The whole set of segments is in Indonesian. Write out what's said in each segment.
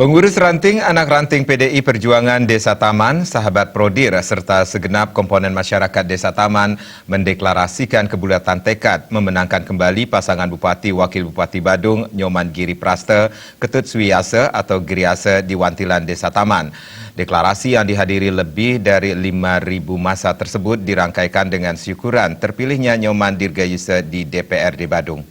Pengurus ranting anak ranting PDI Perjuangan Desa Taman, sahabat Prodir, serta segenap komponen masyarakat Desa Taman mendeklarasikan kebulatan tekad memenangkan kembali pasangan Bupati Wakil Bupati Badung Nyoman Giri Praste Ketut Suwiyase atau Giriase di Wantilan Desa Taman. Deklarasi yang dihadiri lebih dari 5.000 massa tersebut dirangkaikan dengan syukuran terpilihnya Nyoman Dirgayuse di DPRD Badung.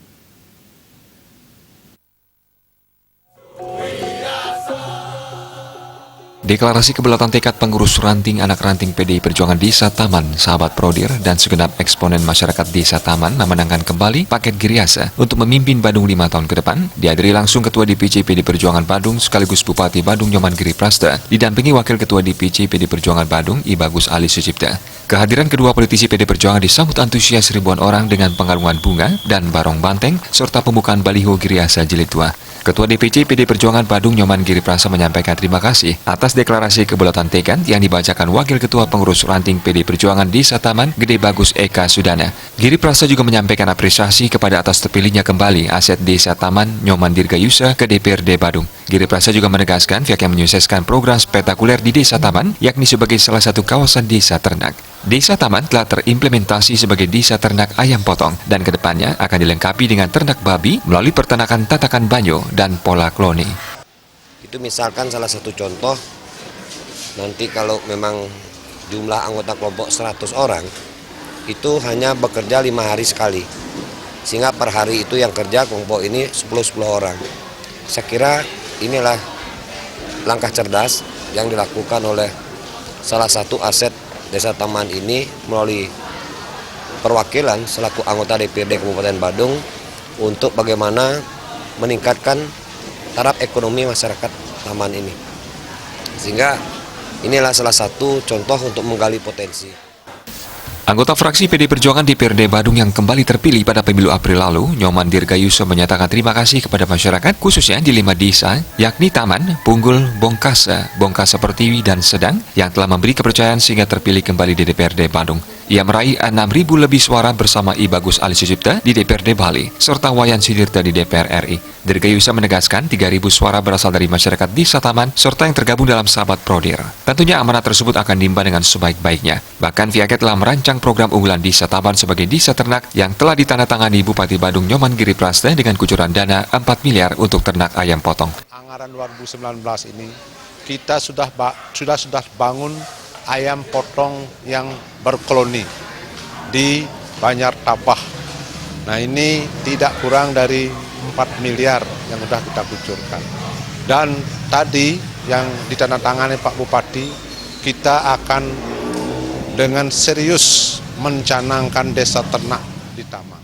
Deklarasi kebulatan tekad pengurus ranting anak ranting PDI Perjuangan Desa Taman, sahabat Prodir, dan segenap eksponen masyarakat Desa Taman memenangkan kembali paket Giriase untuk memimpin Badung 5 tahun ke depan, dihadiri langsung Ketua DPC PDI Perjuangan Badung sekaligus Bupati Badung Nyoman Giri Praste, didampingi Wakil Ketua DPC PDI Perjuangan Badung I Bagus Ali Sucipta. Kehadiran kedua politisi PDI Perjuangan disambut antusias ribuan orang dengan pengarungan bunga dan barong banteng, serta pembukaan baliho Giriase Jilid 2. Ketua DPC PDI Perjuangan Badung Nyoman Giri Praste menyampaikan terima kasih atas deklarasi kebulatan tekad yang dibacakan Wakil Ketua Pengurus Ranting PDI Perjuangan Desa Taman Gede Bagus Eka Sudana. Giri Praste juga menyampaikan apresiasi kepada atas terpilihnya kembali aset Desa Taman Nyoman Dirgayuse ke DPRD Badung. Giri Praste juga menegaskan pihak yang menyukseskan program spektakuler di Desa Taman, yakni sebagai salah satu kawasan desa ternak. Desa Taman telah terimplementasi sebagai desa ternak ayam potong dan kedepannya akan dilengkapi dengan ternak babi melalui peternakan tatakan banyo dan pola kloni. Itu misalkan salah satu contoh, nanti kalau memang jumlah anggota kelompok 100 orang, itu hanya bekerja 5 hari sekali. Sehingga per hari itu yang kerja kelompok ini 10-10 orang. Saya kira inilah langkah cerdas yang dilakukan oleh salah satu aset Desa Taman ini melalui perwakilan selaku anggota DPRD Kabupaten Badung untuk bagaimana meningkatkan taraf ekonomi masyarakat Taman ini. Sehingga inilah salah satu contoh untuk menggali potensi. Anggota fraksi PDI Perjuangan DPRD Badung yang kembali terpilih pada pemilu April lalu, Nyoman Dirgayuse menyatakan terima kasih kepada masyarakat, khususnya di 5 desa, yakni Taman, Punggul, Bongkase, Bongkase Pertiwi, dan Sedang, yang telah memberi kepercayaan sehingga terpilih kembali di DPRD Badung. Ia meraih 6.000 lebih suara bersama I Bagus Ali Sucipta di DPRD Bali, serta Wayan Sudirta di DPR RI. Dirgayuse menegaskan 3.000 suara berasal dari masyarakat Desa Taman, serta yang tergabung dalam sahabat Prodir. Tentunya amanat tersebut akan diemban dengan sebaik-baiknya. Bahkan pihaknya telah merancang program unggulan Desa Taman sebagai desa ternak yang telah ditandatangani Bupati Badung Nyoman Giri Praste dengan kucuran dana 4 miliar untuk ternak ayam potong. Anggaran 2019 ini kita sudah bangun ayam potong yang berkoloni di Banjar Tapah. Nah, ini tidak kurang dari 4 miliar yang sudah kita kucurkan. Dan tadi yang ditandatangani Pak Bupati, kita akan dengan serius mencanangkan desa ternak di Taman.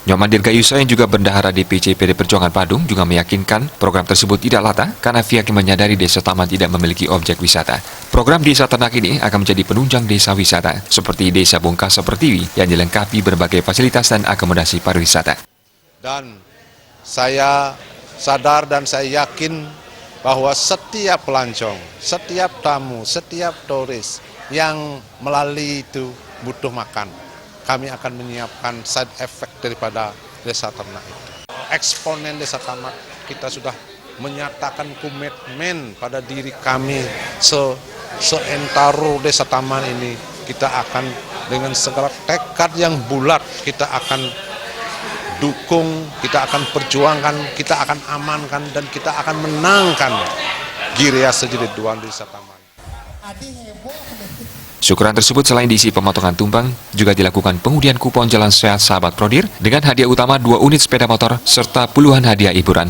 Nyoman Dirgayuse yang juga bendahara DPC PDI Perjuangan Badung juga meyakinkan program tersebut tidak lata karena pihaknya menyadari Desa Taman tidak memiliki objek wisata. Program desa ternak ini akan menjadi penunjang desa wisata seperti Desa Bongkase Pertiwi yang dilengkapi berbagai fasilitas dan akomodasi pariwisata. Dan saya sadar dan saya yakin bahwa setiap pelancong, setiap tamu, setiap turis yang melalui itu butuh makan. Kami akan menyiapkan side effect daripada desa ternak itu. Eksponen Desa Taman kita sudah menyatakan komitmen pada diri kami seentaro Desa Taman ini. Kita akan dengan segala tekad yang bulat, kita akan dukung, kita akan perjuangkan, kita akan amankan, dan kita akan menangkan Giriase Jilid 2 Desa Taman. Syukuran tersebut selain diisi pemotongan tumpang, juga dilakukan pengundian kupon Jalan Sehat Sahabat Prodir dengan hadiah utama 2 unit sepeda motor serta puluhan hadiah hiburan.